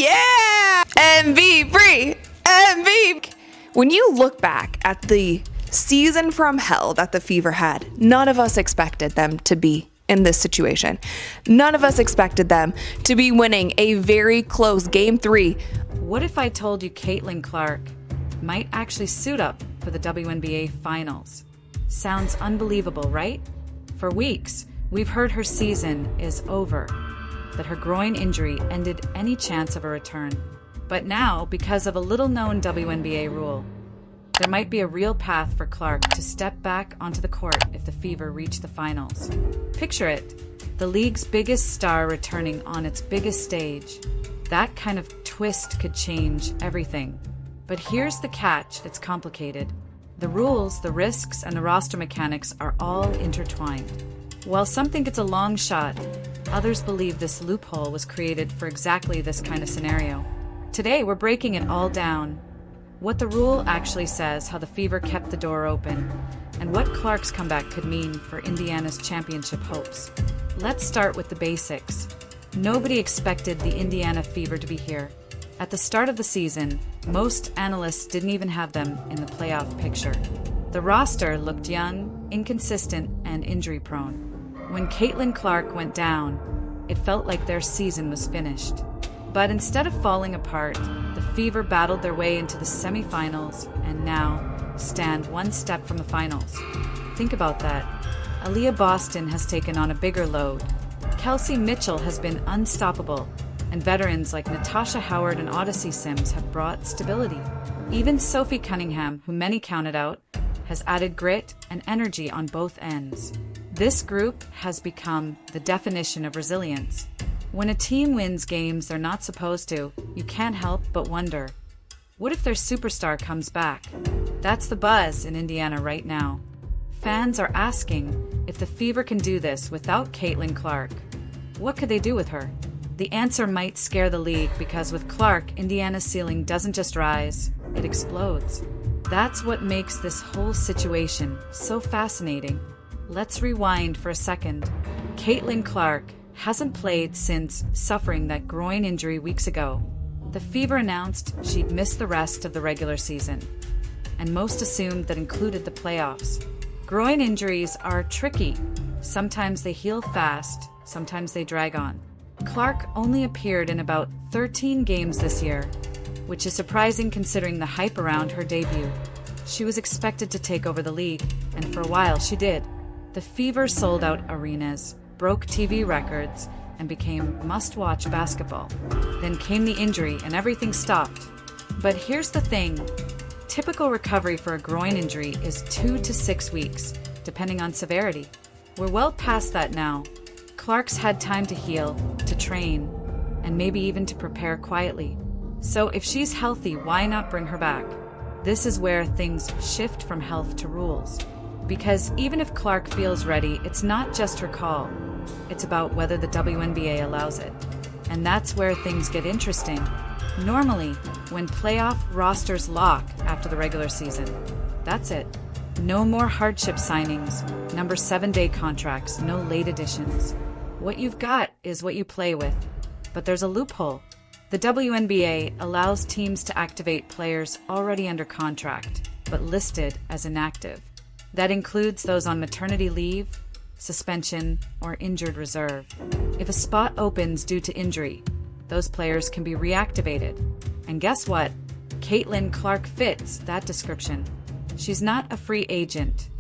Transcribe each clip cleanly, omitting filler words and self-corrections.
Yeah! MVP! MVP! When you look back at the season from hell that the Fever had, none of us expected them to be in this situation. None of us expected them to be winning a very close Game 3. What if I told you Caitlin Clark might actually suit up for the WNBA Finals? Sounds unbelievable, right? For weeks, we've heard her season is over, that her groin injury ended any chance of a return. But now, because of a little-known WNBA rule, there might be a real path for Clark to step back onto the court if the Fever reach the finals. Picture it, the league's biggest star returning on its biggest stage. That kind of twist could change everything. But here's the catch, it's complicated. The rules, the risks, and the roster mechanics are all intertwined. While some think it's a long shot, others believe this loophole was created for exactly this kind of scenario. Today, we're breaking it all down. What the rule actually says, how the Fever kept the door open, and what Clark's comeback could mean for Indiana's championship hopes. Let's start with the basics. Nobody expected the Indiana Fever to be here. At the start of the season, most analysts didn't even have them in the playoff picture. The roster looked young, inconsistent, and injury-prone. When Caitlin Clark went down, it felt like their season was finished. But instead of falling apart, the Fever battled their way into the semifinals and now stand one step from the finals. Think about that. Aaliyah Boston has taken on a bigger load. Kelsey Mitchell has been unstoppable, and veterans like Natasha Howard and Odyssey Sims have brought stability. Even Sophie Cunningham, who many counted out, has added grit and energy on both ends. This group has become the definition of resilience. When a team wins games they're not supposed to, you can't help but wonder, what if their superstar comes back? That's the buzz in Indiana right now. Fans are asking if the Fever can do this without Caitlin Clark. What could they do with her? The answer might scare the league because with Clark, Indiana's ceiling doesn't just rise, it explodes. That's what makes this whole situation so fascinating. Let's rewind for a second. Caitlin Clark hasn't played since suffering that groin injury weeks ago. The Fever announced she'd miss the rest of the regular season, and most assumed that included the playoffs. Groin injuries are tricky. Sometimes they heal fast, sometimes they drag on. Clark only appeared in about 13 games this year, which is surprising considering the hype around her debut. She was expected to take over the league, and for a while she did. The Fever sold out arenas, broke TV records, and became must-watch basketball. Then came the injury and everything stopped. But here's the thing. Typical recovery for a groin injury is 2 to 6 weeks, depending on severity. We're well past that now. Clark's had time to heal, to train, and maybe even to prepare quietly. So if she's healthy, why not bring her back? This is where things shift from health to rules. Because even if Clark feels ready, it's not just her call. It's about whether the WNBA allows it. And that's where things get interesting. Normally, when playoff rosters lock after the regular season, that's it. No more hardship signings, number 7-day contracts, no late additions. What you've got is what you play with. But there's a loophole. The WNBA allows teams to activate players already under contract, but listed as inactive. That includes those on maternity leave, suspension, or injured reserve. If a spot opens due to injury, those players can be reactivated. And guess what? Caitlin Clark fits that description. She's not a free agent.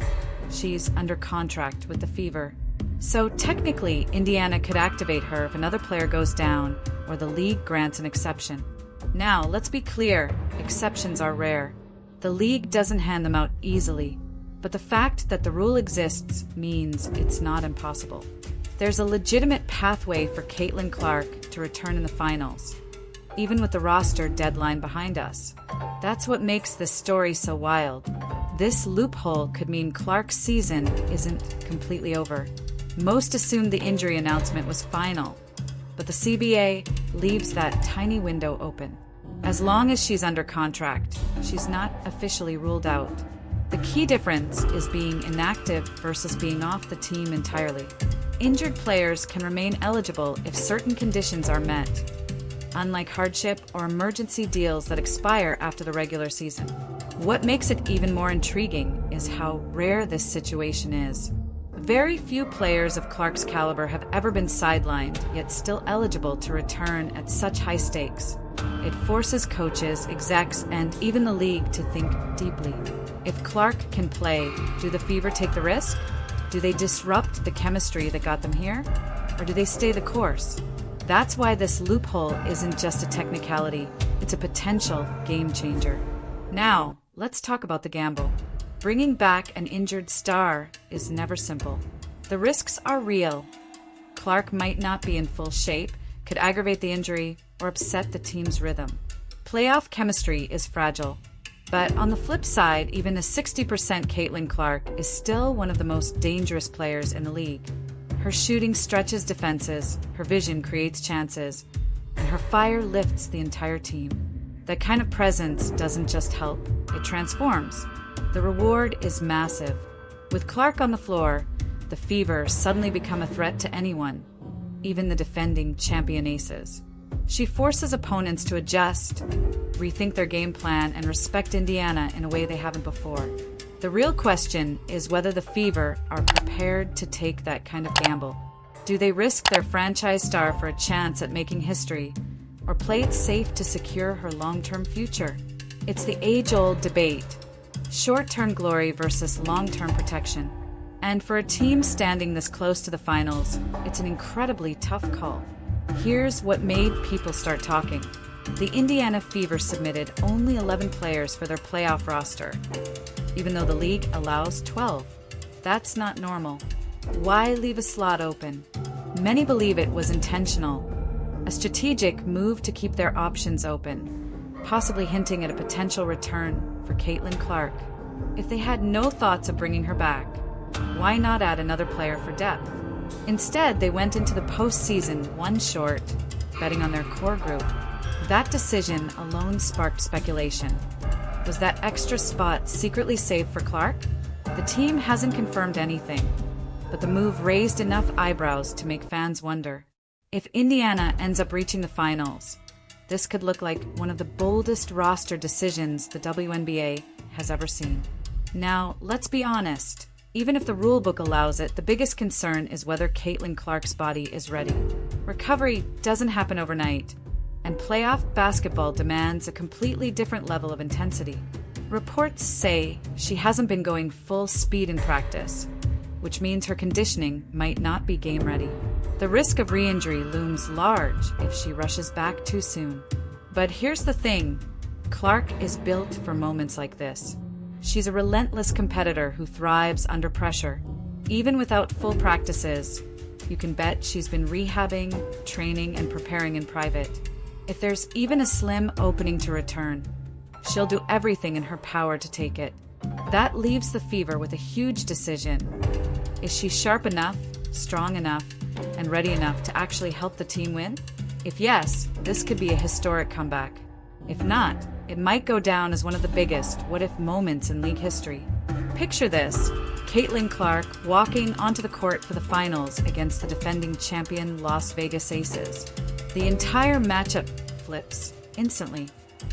She's under contract with the Fever. So technically, Indiana could activate her if another player goes down or the league grants an exception. Now, let's be clear, exceptions are rare. The league doesn't hand them out easily. But the fact that the rule exists means it's not impossible. There's a legitimate pathway for Caitlin Clark to return in the finals, even with the roster deadline behind us. That's what makes this story so wild. This loophole could mean Clark's season isn't completely over. Most assumed the injury announcement was final, but the CBA leaves that tiny window open. As long as she's under contract, she's not officially ruled out. The key difference is being inactive versus being off the team entirely. Injured players can remain eligible if certain conditions are met. unlike hardship or emergency deals that expire after the regular season. What makes it even more intriguing is how rare this situation is. Very few players of Clark's caliber have ever been sidelined, yet still eligible to return at such high stakes. It forces coaches, execs, and even the league to think deeply. If Clark can play, do the Fever take the risk? Do they disrupt the chemistry that got them here? Or do they stay the course? That's why this loophole isn't just a technicality, it's a potential game changer. Now, let's talk about the gamble. Bringing back an injured star is never simple. The risks are real. Clark might not be in full shape, could aggravate the injury, or upset the team's rhythm. Playoff chemistry is fragile. But on the flip side, even a 60% Caitlin Clark is still one of the most dangerous players in the league. Her shooting stretches defenses, her vision creates chances, and her fire lifts the entire team. That kind of presence doesn't just help, it transforms. The reward is massive. With Clark on the floor, the Fever suddenly become a threat to anyone, even the defending champion aces. She forces opponents to adjust, rethink their game plan, and respect Indiana in a way they haven't before. The real question is whether the Fever are prepared to take that kind of gamble. Do they risk their franchise star for a chance at making history, or play it safe to secure her long-term future? It's the age-old debate. Short-term glory versus long-term protection. And for a team standing this close to the finals, it's an incredibly tough call. Here's what made people start talking. The Indiana Fever submitted only 11 players for their playoff roster, even though the league allows 12. That's not normal. Why leave a slot open? Many believe it was intentional, a strategic move to keep their options open, possibly hinting at a potential return for Caitlin Clark. If they had no thoughts of bringing her back, why not add another player for depth? Instead, they went into the postseason one short, betting on their core group. That decision alone sparked speculation. Was that extra spot secretly saved for Clark? The team hasn't confirmed anything, but the move raised enough eyebrows to make fans wonder. If Indiana ends up reaching the finals, this could look like one of the boldest roster decisions the WNBA has ever seen. Now, let's be honest. Even if the rulebook allows it, the biggest concern is whether Caitlin Clark's body is ready. Recovery doesn't happen overnight, and playoff basketball demands a completely different level of intensity. Reports say she hasn't been going full speed in practice, which means her conditioning might not be game ready. The risk of re-injury looms large if she rushes back too soon. But here's the thing, Clark is built for moments like this. She's a relentless competitor who thrives under pressure. Even without full practices, you can bet she's been rehabbing, training, and preparing in private. If there's even a slim opening to return, she'll do everything in her power to take it. That leaves the Fever with a huge decision. Is she sharp enough, strong enough, and ready enough to actually help the team win? If yes, this could be a historic comeback. If not, it might go down as one of the biggest what-if moments in league history. Picture this, Caitlin Clark walking onto the court for the finals against the defending champion Las Vegas Aces. The entire matchup flips instantly.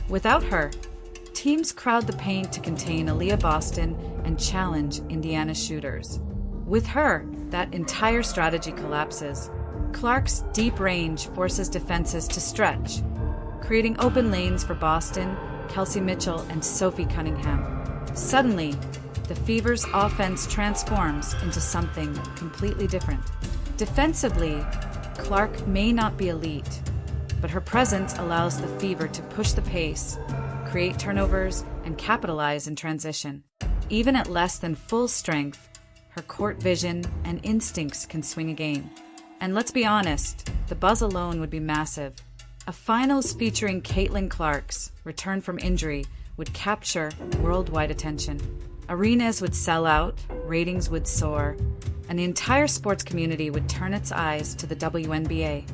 Without her, teams crowd the paint to contain Aaliyah Boston and challenge Indiana shooters. With her, that entire strategy collapses. Clark's deep range forces defenses to stretch, creating open lanes for Boston, Kelsey Mitchell, and Sophie Cunningham. Suddenly, the Fever's offense transforms into something completely different. Defensively, Clark may not be elite, but her presence allows the Fever to push the pace, create turnovers, and capitalize in transition. Even at less than full strength, her court vision and instincts can swing a game. And let's be honest, the buzz alone would be massive. A finals featuring Caitlin Clark's return from injury would capture worldwide attention. Arenas would sell out, ratings would soar, and the entire sports community would turn its eyes to the WNBA.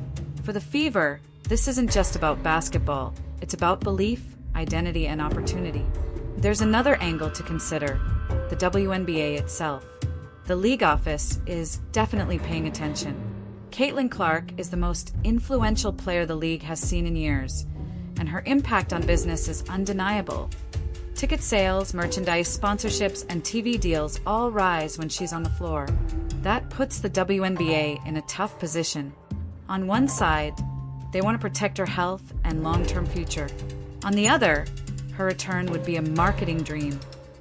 For the Fever, this isn't just about basketball, it's about belief, identity, and opportunity. There's another angle to consider, the WNBA itself. The league office is definitely paying attention. Caitlin Clark is the most influential player the league has seen in years, and her impact on business is undeniable. Ticket sales, merchandise, sponsorships, and TV deals all rise when she's on the floor. That puts the WNBA in a tough position. On one side, they want to protect her health and long-term future. On the other, her return would be a marketing dream,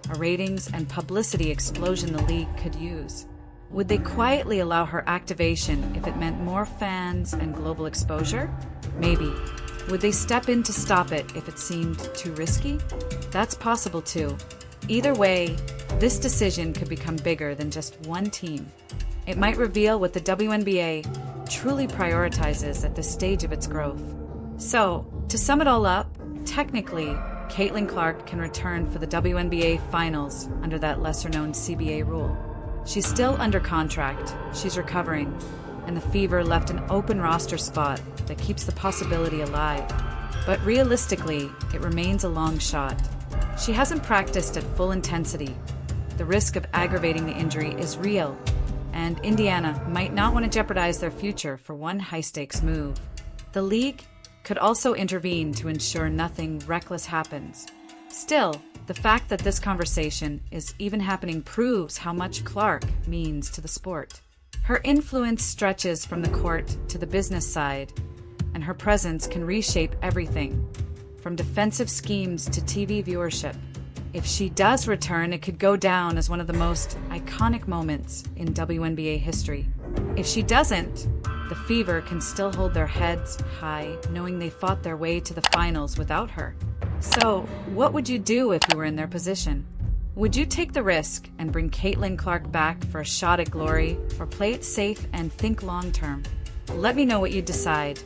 a ratings and publicity explosion the league could use. Would they quietly allow her activation if it meant more fans and global exposure? Maybe. Would they step in to stop it if it seemed too risky? That's possible too. Either way, this decision could become bigger than just one team. It might reveal what the WNBA truly prioritizes at this stage of its growth. So, to sum it all up, technically, Caitlin Clark can return for the WNBA Finals under that lesser-known CBA rule. She's still under contract, she's recovering, and the Fever left an open roster spot that keeps the possibility alive. But realistically, it remains a long shot. She hasn't practiced at full intensity. The risk of aggravating the injury is real, and Indiana might not want to jeopardize their future for one high-stakes move. The league could also intervene to ensure nothing reckless happens. Still, the fact that this conversation is even happening proves how much Clark means to the sport. Her influence stretches from the court to the business side, and her presence can reshape everything, from defensive schemes to TV viewership. If she does return, it could go down as one of the most iconic moments in WNBA history. If she doesn't, the Fever can still hold their heads high, knowing they fought their way to the finals without her. So, what would you do if you were in their position? Would you take the risk and bring Caitlin Clark back for a shot at glory, or play it safe and think long-term? Let me know what you decide.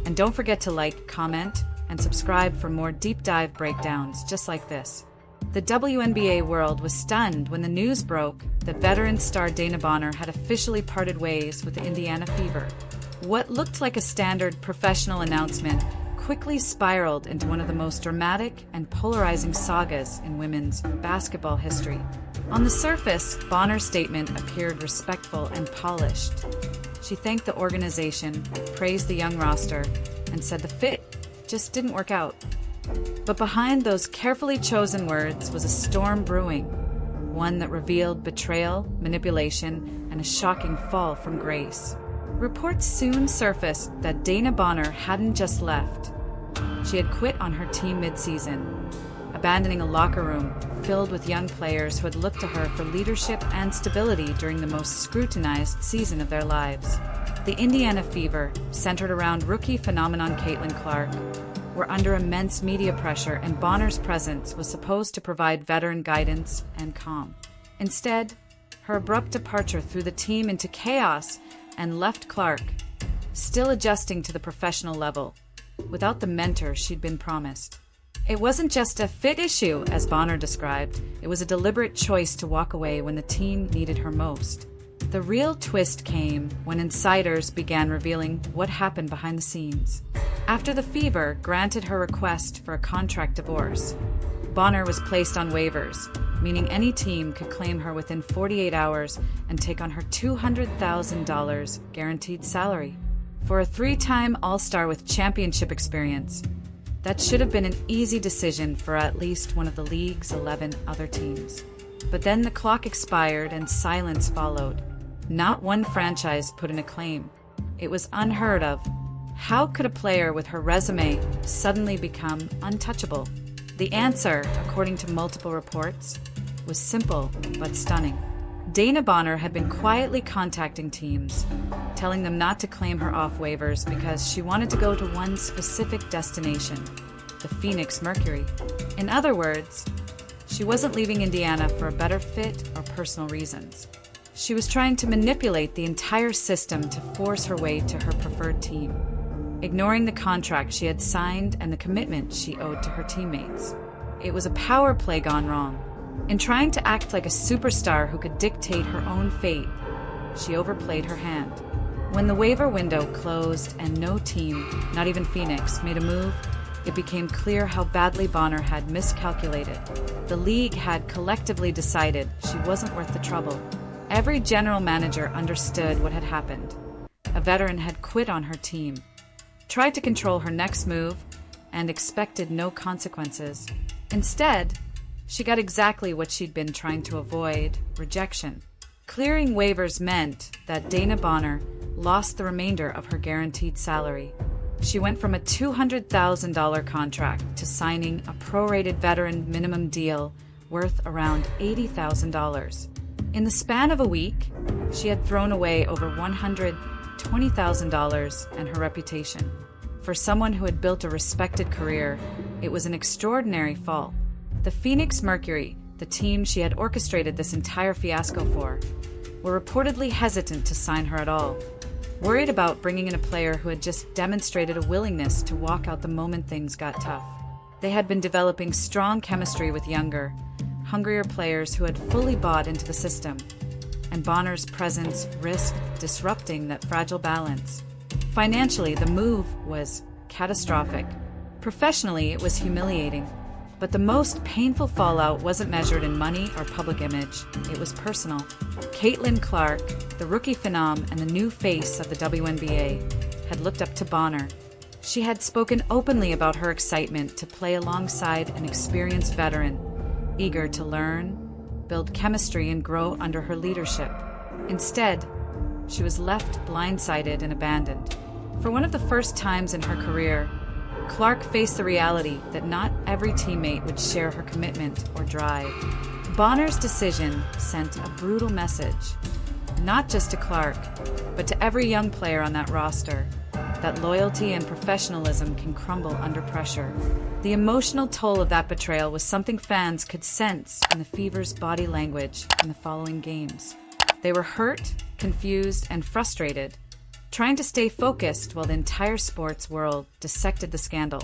And don't forget to like, comment, and subscribe for more deep dive breakdowns just like this. The WNBA world was stunned when the news broke that veteran star Dana Bonner had officially parted ways with the Indiana Fever. What looked like a standard professional announcement quickly spiraled into one of the most dramatic and polarizing sagas in women's basketball history. On the surface, Bonner's statement appeared respectful and polished. She thanked the organization, praised the young roster, and said the fit just didn't work out. But behind those carefully chosen words was a storm brewing, one that revealed betrayal, manipulation, and a shocking fall from grace. Reports soon surfaced that Dana Bonner hadn't just left. She had quit on her team mid-season, abandoning a locker room filled with young players who had looked to her for leadership and stability during the most scrutinized season of their lives. The Indiana Fever, centered around rookie phenomenon Caitlin Clark, were under immense media pressure, and Bonner's presence was supposed to provide veteran guidance and calm. Instead, her abrupt departure threw the team into chaos and left Clark, still adjusting to the professional level, without the mentor she'd been promised. It wasn't just a fit issue, as Bonner described. It was a deliberate choice to walk away when the team needed her most. The real twist came when insiders began revealing what happened behind the scenes. After the Fever granted her request for a contract divorce, Bonner was placed on waivers, meaning any team could claim her within 48 hours and take on her $200,000 guaranteed salary. For a three-time All-Star with championship experience, that should have been an easy decision for at least one of the league's 11 other teams. But then the clock expired and silence followed. Not one franchise put in a claim. It was unheard of. How could a player with her resume suddenly become untouchable? The answer, according to multiple reports, was simple but stunning. Dana Bonner had been quietly contacting teams, telling them not to claim her off waivers because she wanted to go to one specific destination, the Phoenix Mercury. In other words, she wasn't leaving Indiana for a better fit or personal reasons. She was trying to manipulate the entire system to force her way to her preferred team, ignoring the contract she had signed and the commitment she owed to her teammates. It was a power play gone wrong. In trying to act like a superstar who could dictate her own fate, she overplayed her hand. When the waiver window closed and no team, not even Phoenix, made a move, it became clear how badly Bonner had miscalculated. The league had collectively decided she wasn't worth the trouble. Every general manager understood what had happened. a veteran had quit on her team, tried to control her next move, and expected no consequences. Instead, she got exactly what she'd been trying to avoid: rejection. Clearing waivers meant that Dana Bonner lost the remainder of her guaranteed salary. She went from a $200,000 contract to signing a prorated veteran minimum deal worth around $80,000. In the span of a week, she had thrown away over $120,000 and her reputation. For someone who had built a respected career, it was an extraordinary fall. The Phoenix Mercury, the team she had orchestrated this entire fiasco for, were reportedly hesitant to sign her at all, worried about bringing in a player who had just demonstrated a willingness to walk out the moment things got tough. They had been developing strong chemistry with younger, hungrier players who had fully bought into the system, and Bonner's presence risked disrupting that fragile balance. Financially, the move was catastrophic. Professionally, it was humiliating. But the most painful fallout wasn't measured in money or public image. It was personal. Caitlin Clark, the rookie phenom and the new face of the WNBA, had looked up to Bonner. She had spoken openly about her excitement to play alongside an experienced veteran, eager to learn, build chemistry, and grow under her leadership. Instead, she was left blindsided and abandoned. For one of the first times in her career, Clark faced the reality that not every teammate would share her commitment or drive. Bonner's decision sent a brutal message, not just to Clark, but to every young player on that roster, that loyalty and professionalism can crumble under pressure. The emotional toll of that betrayal was something fans could sense in the Fever's body language in the following games. They were hurt, confused, and frustrated, trying to stay focused while the entire sports world dissected the scandal.